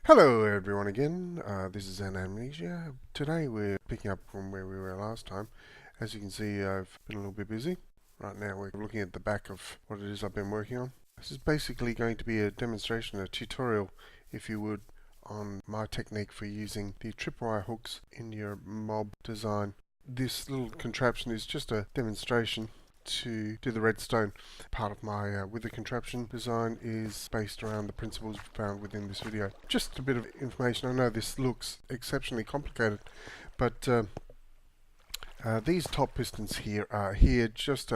Hello everyone again, this is Amnesia. Today we're picking up from where we were last time. As you can see, I've been a little bit busy. Right now we're looking at the back of what it is I've been working on. This is basically going to be a demonstration, a tutorial, if you would, on my technique for using the tripwire hooks in your mob design. This little contraption is just a demonstration to do the redstone. Part of my Wither Contraption design is based around the principles found within this video. Just a bit of information. I know this looks exceptionally complicated, but these top pistons here are just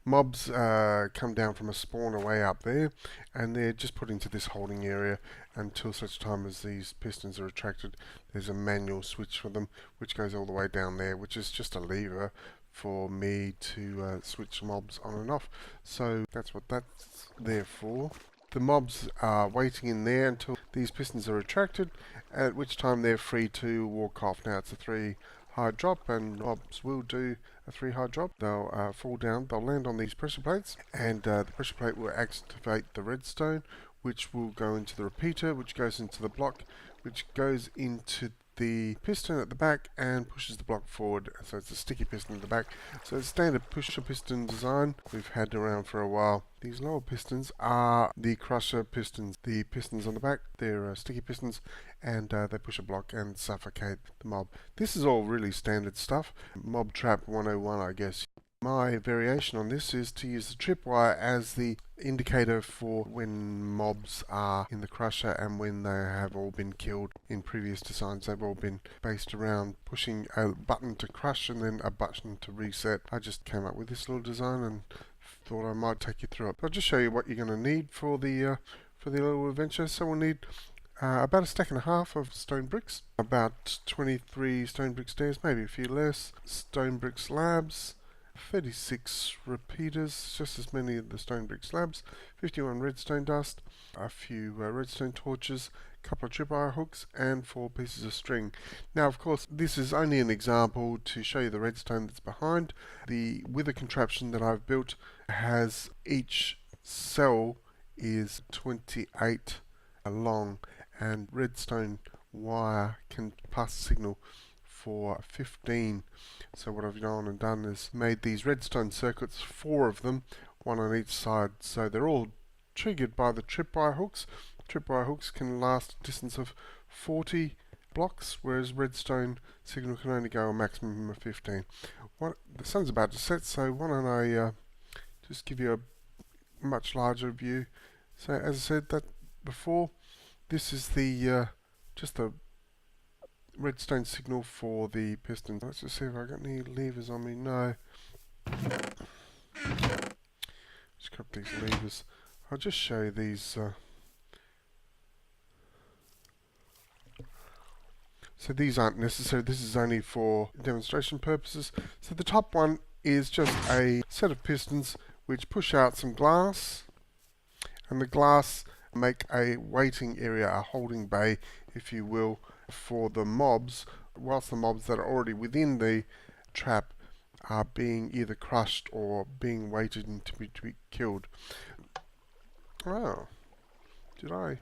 mobs come down from a spawner way up there, and they're just put into this holding area until such time as these pistons are attracted. There's a manual switch for them which goes all the way down there, which is just a lever for me to switch mobs on and off. So that's what that's there for. The mobs are waiting in there until these pistons are attracted, at which time they're free to walk off. Now it's a 3 high drop, and mobs will do a 3 high drop. They'll fall down, they'll land on these pressure plates, and the pressure plate will activate the redstone, which will go into the repeater, which goes into the block, which goes into the piston at the back and pushes the block forward. So it's a sticky piston at the back. So it's standard pusher piston design we've had around for a while. These lower pistons are the crusher pistons. The pistons on the back, they're sticky pistons, and they push a block and suffocate the mob. This is all really standard stuff. Mob Trap 101, I guess. My variation on this is to use the tripwire as the indicator for when mobs are in the crusher and when they have all been killed. In previous designs they've all been based around pushing a button to crush and then a button to reset. I just came up with this little design and thought I might take you through it. I'll just show you what you're going to need for the little adventure. So we'll need about a stack and a half of stone bricks, about 23 stone brick stairs, maybe a few less, stone brick slabs, 36 repeaters, just as many of the stone brick slabs, 51 redstone dust, a few redstone torches, a couple of tripwire hooks, and 4 pieces of string. Now, of course, this is only an example to show you the redstone that's behind. The Wither Contraption that I've built has each cell is 28 long, and redstone wire can pass signal for 15. So what I've gone and done is made these redstone circuits, 4 of them, 1 on each side. So they're all triggered by the tripwire hooks. Tripwire hooks can last a distance of 40 blocks, whereas redstone signal can only go a maximum of 15. The sun's about to set, so why don't I just give you a much larger view. So as I said that before, this is the just the redstone signal for the piston. Let's just see if I got any levers on me. No. Just grab these levers. I'll just show you these. So these aren't necessary. This is only for demonstration purposes. So the top one is just a set of pistons which push out some glass, and the glass make a waiting area, a holding bay, if you will, for the mobs, whilst the mobs that are already within the trap are being either crushed or being waited to be killed. Oh, did I?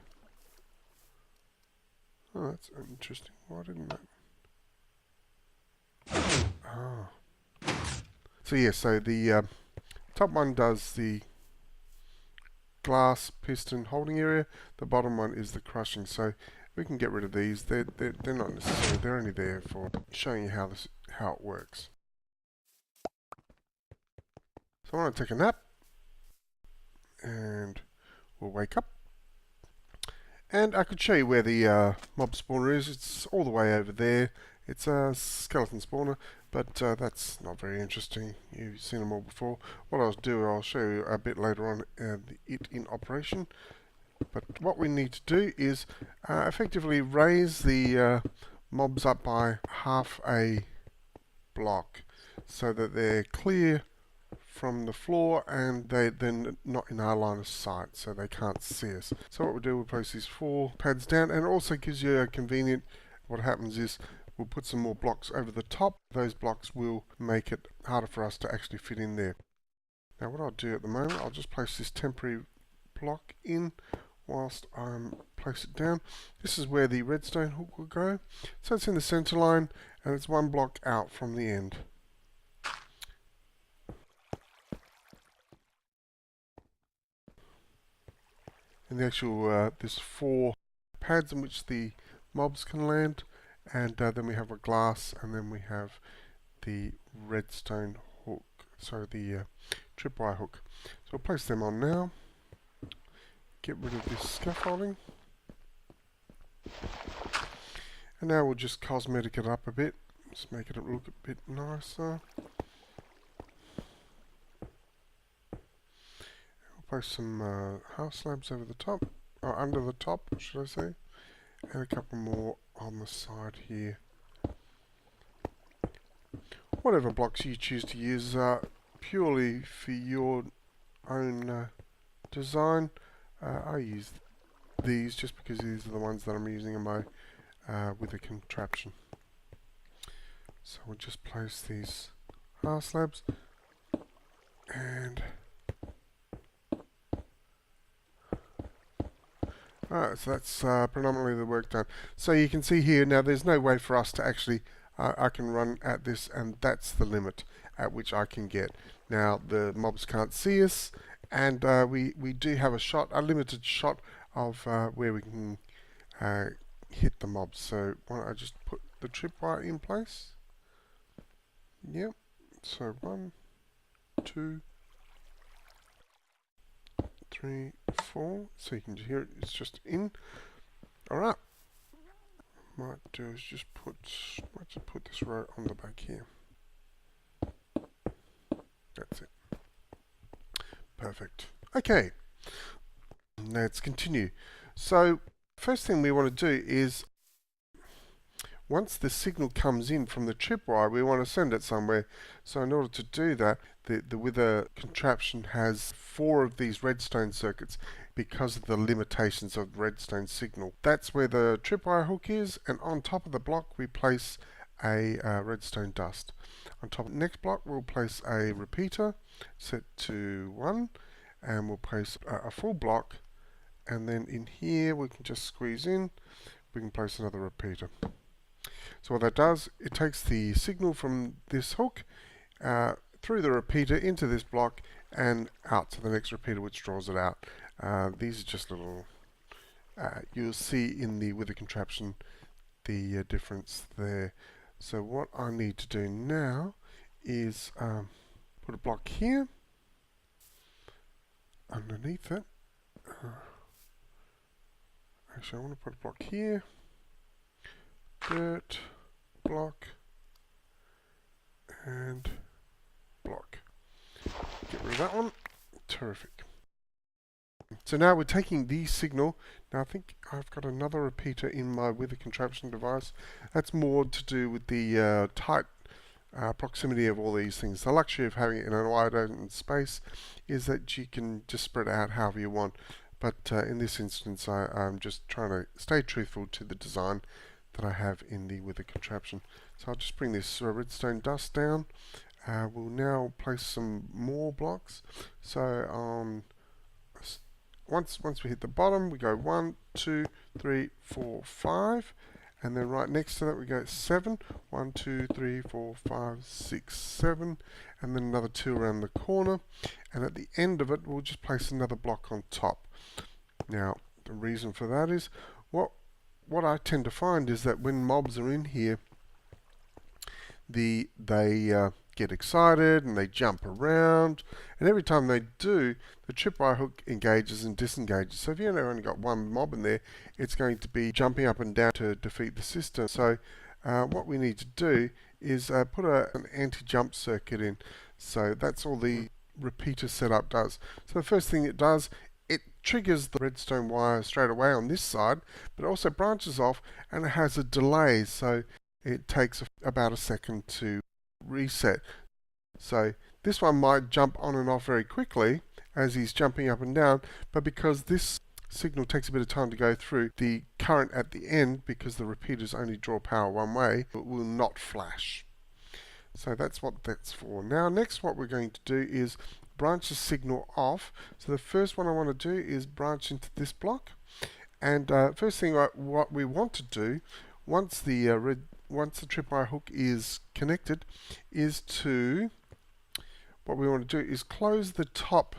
Oh, that's interesting. Why didn't that? Oh. So yeah, so the top one does the glass piston holding area. The bottom one is the crushing. So we can get rid of these. They're not necessary. They're only there for showing you how it works. So I want to take a nap, and we'll wake up. And I could show you where the mob spawner is. It's all the way over there. It's a skeleton spawner, but that's not very interesting. You've seen them all before. What I'll do, I'll show you a bit later on it in operation. But what we need to do is effectively raise the mobs up by half a block so that they're clear from the floor and they're not in our line of sight, so they can't see us. So what we'll do, we'll place these 4 pads down, and it also gives you a convenient, what happens is we'll put some more blocks over the top. Those blocks will make it harder for us to actually fit in there. Now what I'll do at the moment, I'll just place this temporary block in whilst I place it down. This is where the redstone hook will go. So it's in the center line and it's one block out from the end. And the actual, there's 4 pads in which the mobs can land, and then we have a glass, and then we have the redstone hook, so the tripwire hook. So we'll place them on now. Get rid of this scaffolding. And now we'll just cosmetic it up a bit. Just make it look a bit nicer. We'll place some half slabs over the top, or under the top, should I say. And a couple more on the side here. Whatever blocks you choose to use purely for your own design. I use these just because these are the ones that I'm using in my Wither Contraption. So we'll just place these half slabs and alright, so that's predominantly the work done. So you can see here now there's no way for us to actually I can run at this, and that's the limit at which I can get. Now the mobs can't see us, and we do have a limited shot of where we can hit the mobs. So why don't I just put the tripwire in place? Yep. So 1, 2, 3, 4. So you can hear it. It's just in. All right. Might do is just put this row on the back here. That's it. Perfect. Okay. Let's continue. So first thing we want to do is, once the signal comes in from the tripwire, we want to send it somewhere. So in order to do that, the Wither Contraption has 4 of these redstone circuits because of the limitations of redstone signal. That's where the tripwire hook is, and on top of the block we place a redstone dust. On top of the next block we'll place a repeater set to 1, and we'll place a full block, and then in here we can just squeeze in, we can place another repeater. So what that does, it takes the signal from this hook through the repeater into this block and out to the next repeater, which draws it out. These are just little, you'll see in the Wither Contraption the difference there. So what I need to do now is put a block here underneath it. Actually, I want to put a block here. Dirt, block, and block. Get rid of that one. Terrific. So now we're taking the signal. Now I think I've got another repeater in my Wither Contraption device. That's more to do with the tight proximity of all these things. The luxury of having it in a wide open space is that you can just spread it out however you want. But in this instance, I'm just trying to stay truthful to the design that I have in the Wither Contraption. So I'll just bring this redstone dust down. We'll now place some more blocks. So once we hit the bottom, we go 1, 2, 3, 4, 5, and then right next to that we go 7. 1, 2, 3, 4, 5, 6, 7, and then another 2 around the corner. And at the end of it, we'll just place another block on top. Now, the reason for that is what I tend to find is that when mobs are in here, they get excited and they jump around, and every time they do, the tripwire hook engages and disengages. So if you've only got one mob in there, it's going to be jumping up and down to defeat the system. So what we need to do is put an anti-jump circuit in. So that's all the repeater setup does. So the first thing it does, it triggers the redstone wire straight away on this side, but it also branches off and it has a delay, so it takes about a second to reset. So this one might jump on and off very quickly as he's jumping up and down, but because this signal takes a bit of time to go through, the current at the end, because the repeaters only draw power one way, it will not flash. So that's what that's for. Now next what we're going to do is branch the signal off. So the first one I want to do is branch into this block. And first thing what we want to do, once the tripwire hook is connected, is what we want to do is close the top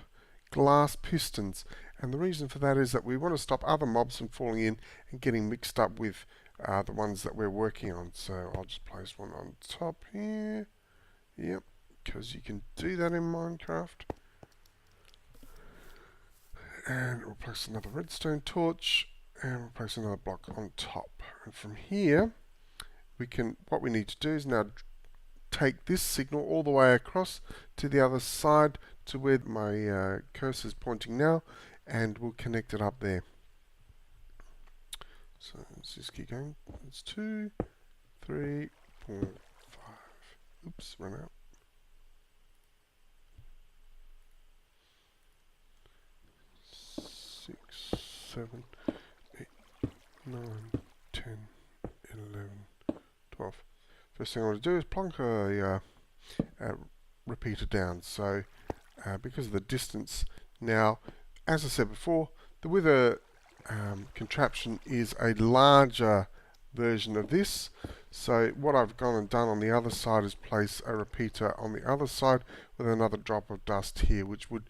glass pistons. And the reason for that is that we want to stop other mobs from falling in and getting mixed up with the ones that we're working on. So I'll just place one on top here. Yep, because you can do that in Minecraft. And we'll place another redstone torch, and we'll place another block on top. And from here, what we need to do is now take this signal all the way across to the other side to where my cursor is pointing now, and we'll connect it up there. So let's just keep going. It's 2, 3, 4, 5. Oops, run out. 6, 7, 8, 9, 10, 11, 12. First thing I want to do is plonk a repeater down. So because of the distance now, as I said before, the Wither Contraption is a larger version of this. So what I've gone and done on the other side is place a repeater on the other side with another drop of dust here, which would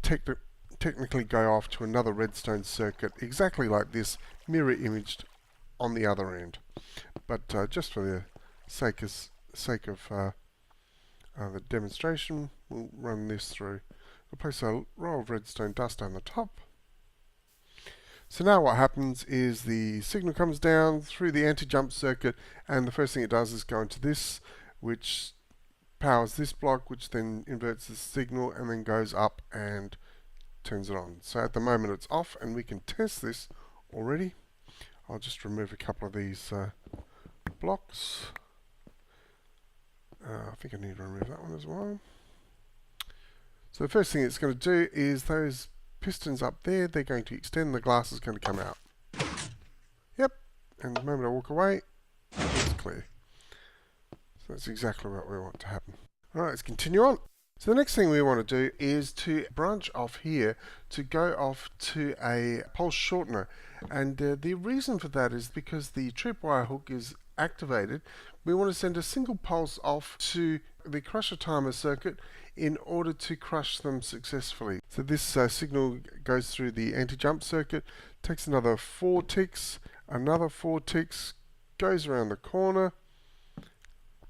technically go off to another redstone circuit exactly like this, mirror imaged on the other end. But just for the sake of the demonstration, we'll run this through. We'll place a row of redstone dust on the top. So now what happens is the signal comes down through the anti-jump circuit, and the first thing it does is go into this, which powers this block, which then inverts the signal and then goes up and turns it on. So at the moment it's off, and we can test this already. I'll just remove a couple of these blocks. I think I need to remove that one as well. So the first thing it's going to do is those pistons up there, they're going to extend, the glass is going to come out. Yep, and the moment I walk away, it's clear. So that's exactly what we want to happen. Alright, let's continue on. So the next thing we want to do is to branch off here to go off to a pulse shortener. And the reason for that is because the tripwire hook is activated. We want to send a single pulse off to the crusher timer circuit in order to crush them successfully. So this signal goes through the anti-jump circuit, takes another 4 ticks, another 4 ticks, goes around the corner,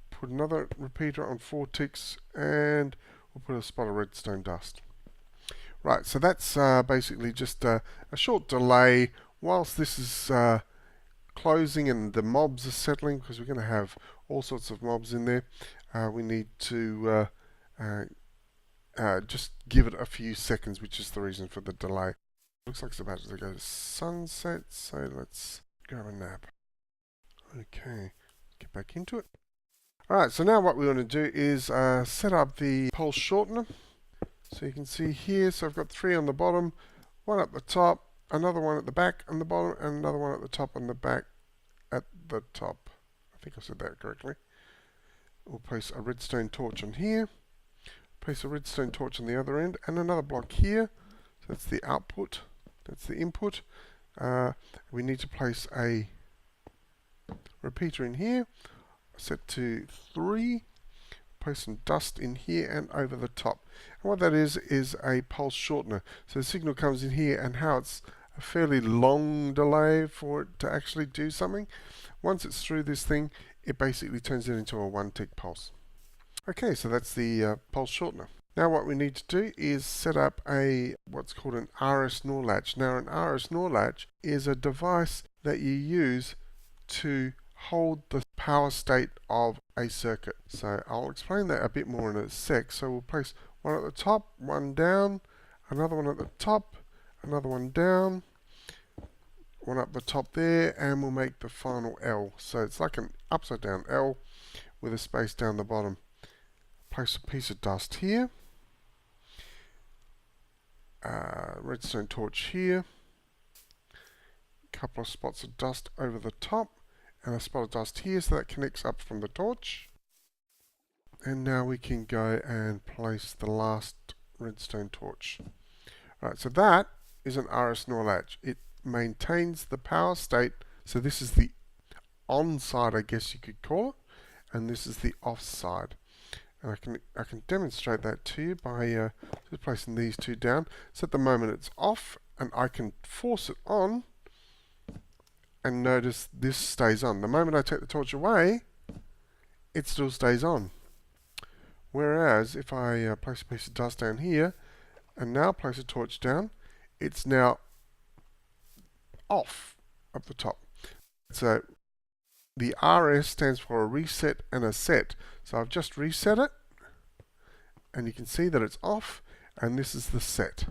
put another repeater on 4 ticks, and we'll put a spot of redstone dust. Right, so that's basically just a short delay whilst this is closing and the mobs are settling, because we're going to have all sorts of mobs in there. We need to just give it a few seconds, which is the reason for the delay. Looks like it's about to go to sunset, so let's grab a nap. Okay, get back into it. Alright, so now what we want to do is set up the pulse shortener. So you can see here, so I've got 3 on the bottom, 1 at the top, another one at the back and the bottom, and another one at the top and the back at the top. I think I said that correctly. We'll place a redstone torch on here, place a redstone torch on the other end, and another block here. So that's the output, that's the input. We need to place a repeater in here, set to 3, place some dust in here and over the top. And what that is a pulse shortener. So the signal comes in here, and how it's a fairly long delay for it to actually do something. Once it's through this thing, it basically turns it into a 1-tick pulse. Okay, so that's the pulse shortener. Now what we need to do is set up what's called an RS NOR latch. Now an RS NOR latch is a device that you use to hold the power state of a circuit. So I'll explain that a bit more in a sec. So we'll place one at the top, one down, another one at the top, another one down, one up the top there, and we'll make the final L. So it's like an upside down L with a space down the bottom. Place a piece of dust here, redstone torch here, couple of spots of dust over the top, and a spot of dust here, so that connects up from the torch. And now we can go and place the last redstone torch. Right, so that is an RS NOR latch. It maintains the power state. So this is the on side, I guess you could call it, and this is the off side. And I can demonstrate that to you by just placing these two down. So at the moment it's off, and I can force it on, and notice this stays on. The moment I take the torch away, it still stays on. Whereas if I place a piece of dust down here, and now place a torch down, it's now off up the top. So the RS stands for a reset and a set. So I've just reset it, and you can see that it's off, and this is the set.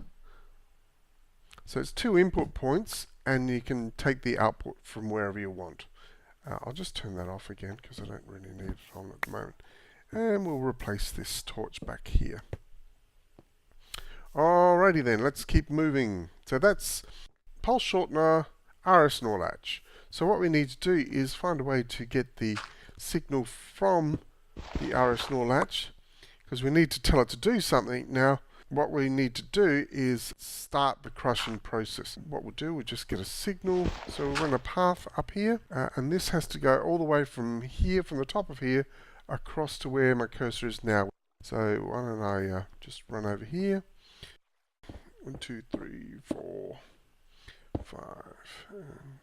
So it's 2 input points, and you can take the output from wherever you want. I'll just turn that off again because I don't really need it on at the moment. And we'll replace this torch back here. Alrighty then, let's keep moving. So that's pulse shortener, RS NOR latch. So what we need to do is find a way to get the signal from the RS NOR latch, because we need to tell it to do something. Now, what we need to do is start the crushing process. What we'll do, we'll just get a signal. So we'll run a path up here, and this has to go all the way from here, from the top of here, across to where my cursor is now. So why don't I just run over here. 1, 2, 3, 4, 5, and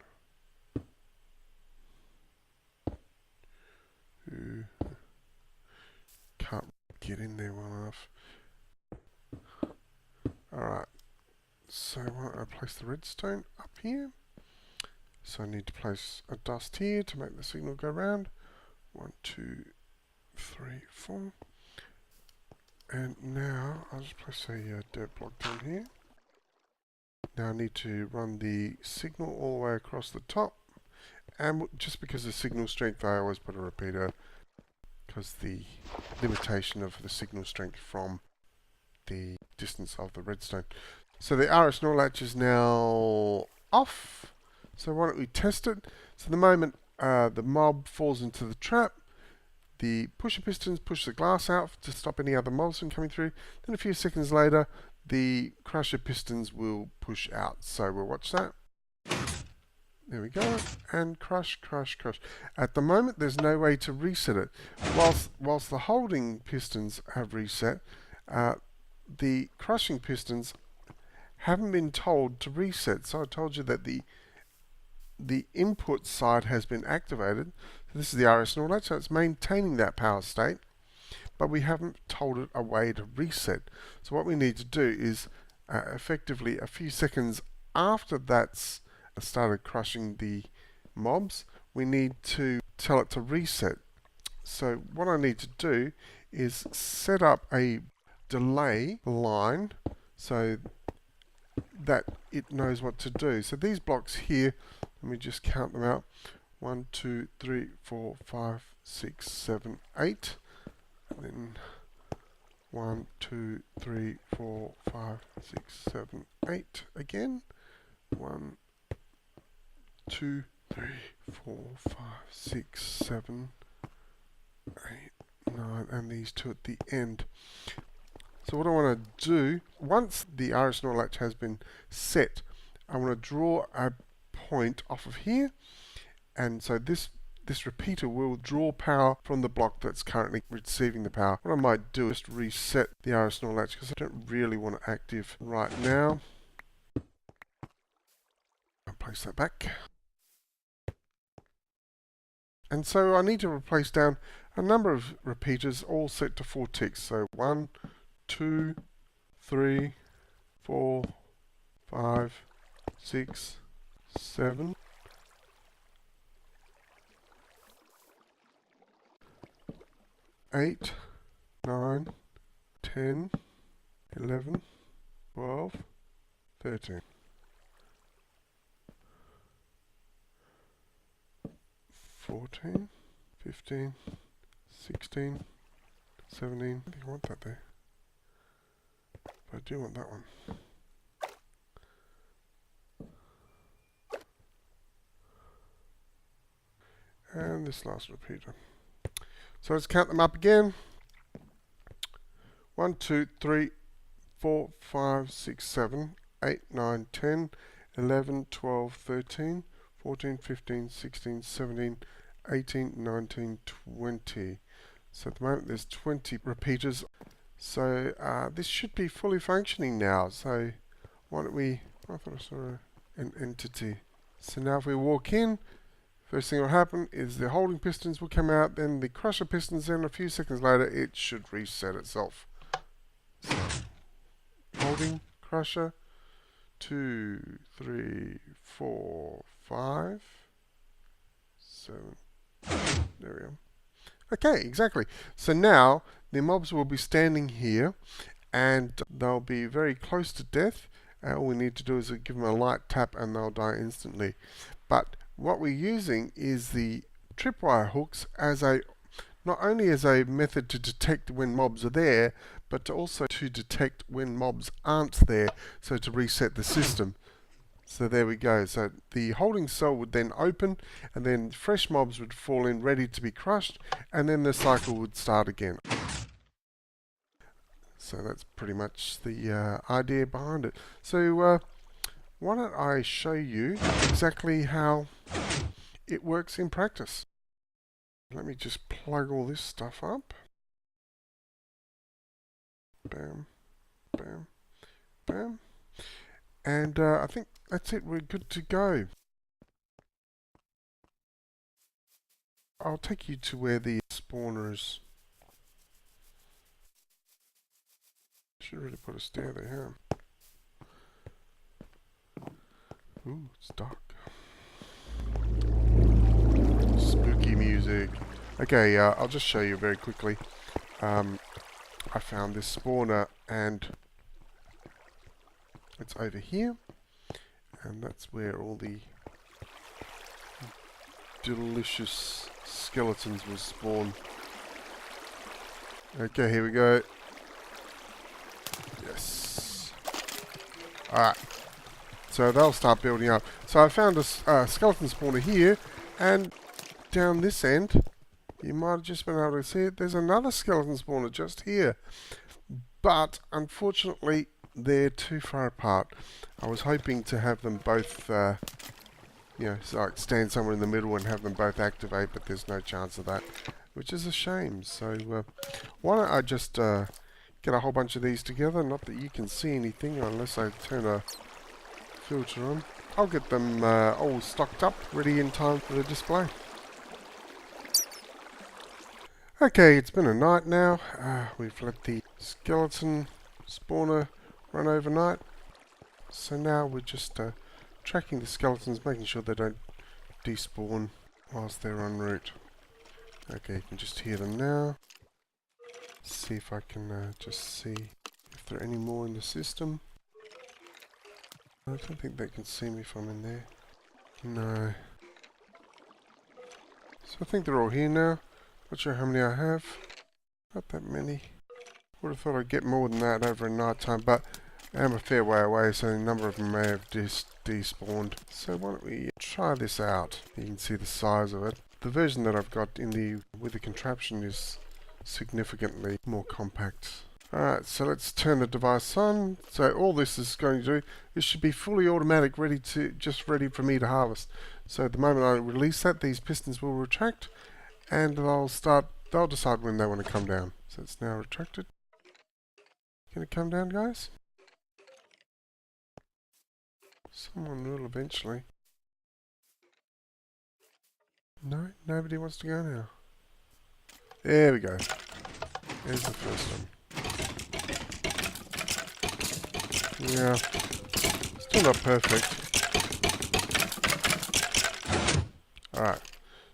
can't get in there well enough. Alright, so why don't I place the redstone up here? So I need to place a dust here to make the signal go round. 1, 2, 3, 4. And now I'll just place a dirt block down here. Now I need to run the signal all the way across the top. And just because of signal strength, I always put a repeater, because the limitation of the signal strength from the distance of the redstone. So the RS NOR latch is now off. So why don't we test it? So the moment the mob falls into the trap, the pusher pistons push the glass out to stop any other mobs from coming through. Then a few seconds later, the crusher pistons will push out. So we'll watch that. There we go. And crush, crush, crush. At the moment, there's no way to reset it. Whilst the holding pistons have reset, the crushing pistons haven't been told to reset. So I told you that the input side has been activated. So this is the RS NOR latch, so it's maintaining that power state, but we haven't told it a way to reset. So what we need to do is effectively a few seconds after that's started crushing the mobs, we need to tell it to reset. So what I need to do is set up a delay line so that it knows what to do. So these blocks here, let me just count them out. 1, 2, 3, 4, 5, 6, 7, 8. And then 1, 2, 3, 4, 5, 6, 7, 8 again. 1, 2, 3, 4, 5, 6, 7, 8, 9, and these two at the end. So what I want to do, once the RS NOR latch has been set, I want to draw a point off of here, and so this repeater will draw power from the block that's currently receiving the power. What I might do is reset the RS NOR latch because I don't really want it active right now. I'll place that back. And so I need to replace down a number of repeaters all set to 4 ticks. So 1, 2, 3, 4, 5, 6, 7, 8, 9, 10, 11, 12, 13. 14, 15, 16, 17. I think I want that there. But I do want that one. And this last repeater. So let's count them up again. 1, 2, 3, 4, 5, 6, 7, 8, 9, 10, 11, 12, 13, 14, 15, 16, 17, 18, 19, 20. So at the moment there's 20 repeaters. So this should be fully functioning now. So why don't we, I thought I saw an entity. So now if we walk in, first thing that will happen is the holding pistons will come out, then the crusher pistons, then a few seconds later it should reset itself. So, holding, crusher, 2, 3, 4, 5, 7. There we go. Okay, exactly. So now the mobs will be standing here and they'll be very close to death. All we need to do is give them a light tap and they'll die instantly. But what we're using is the tripwire hooks as not only as a method to detect when mobs are there, but also to detect when mobs aren't there, so to reset the system. So there we go. So the holding cell would then open, and then fresh mobs would fall in ready to be crushed, and then the cycle would start again. So that's pretty much the idea behind it. So why don't I show you exactly how it works in practice. Let me just plug all this stuff up. Bam, bam, bam. And I think that's it. We're good to go. I'll take you to where the spawner is. Should really put a stair there, huh? Ooh, it's dark. Spooky music. Okay, I'll just show you very quickly. I found this spawner and it's over here, and that's where all the delicious skeletons will spawn. Okay, here we go. Yes. Alright. So they'll start building up. So I found a skeleton spawner here, and down this end, you might have just been able to see it, there's another skeleton spawner just here. But, unfortunately, they're too far apart. I was hoping to have them both, you know, so like stand somewhere in the middle and have them both activate, but there's no chance of that, which is a shame. So, why don't I just get a whole bunch of these together? Not that you can see anything unless I turn a filter on. I'll get them all stocked up, ready in time for the display. Okay, it's been a night now. We've let the skeleton spawner run overnight. So now we're just tracking the skeletons, making sure they don't despawn whilst they're en route. Okay, you can just hear them now. See if I can just see if there are any more in the system. I don't think they can see me if I'm in there. No. So I think they're all here now. Not sure how many I have. Not that many. Would have thought I'd get more than that over in night time, but I am a fair way away, so a number of them may have despawned. So why don't we try this out? You can see the size of it. The version that I've got in the Wither Contraption is significantly more compact. Alright, so let's turn the device on. So all this is going to do, this should be fully automatic, just ready for me to harvest. So at the moment I release that, these pistons will retract, and they'll decide when they want to come down. So it's now retracted. Can it come down, guys? Someone will eventually. No, nobody wants to go now. There we go. There's the first one. Yeah, still not perfect. Alright,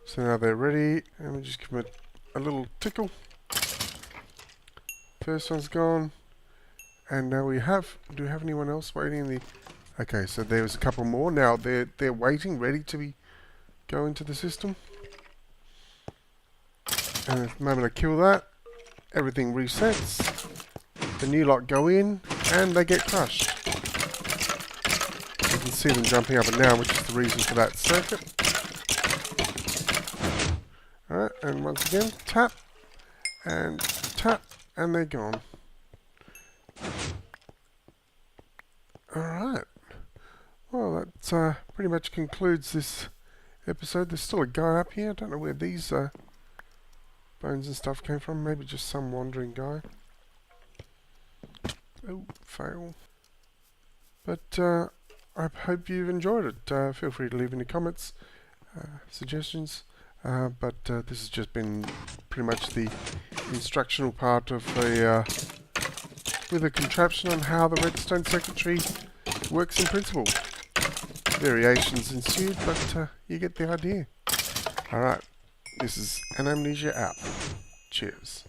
so now they're ready, and we just give them a little tickle. First one's gone, and now do we have anyone else waiting in the... Okay, so there's a couple more. Now they're waiting, ready to go into the system. And at the moment I kill that, everything resets. The new lot go in, and they get crushed. You can see them jumping up and down, which is the reason for that circuit. Alright, and once again, tap, and they're gone. pretty much concludes this episode. There's still a guy up here. I don't know where these bones and stuff came from. Maybe just some wandering guy. Oh, fail. But I hope you've enjoyed it. Feel free to leave any comments, suggestions. But this has just been pretty much the instructional part of a Wither Contraption on how the redstone circuitry works in principle. Variations ensued, but you get the idea. Alright, this is An Amnesia out. Cheers.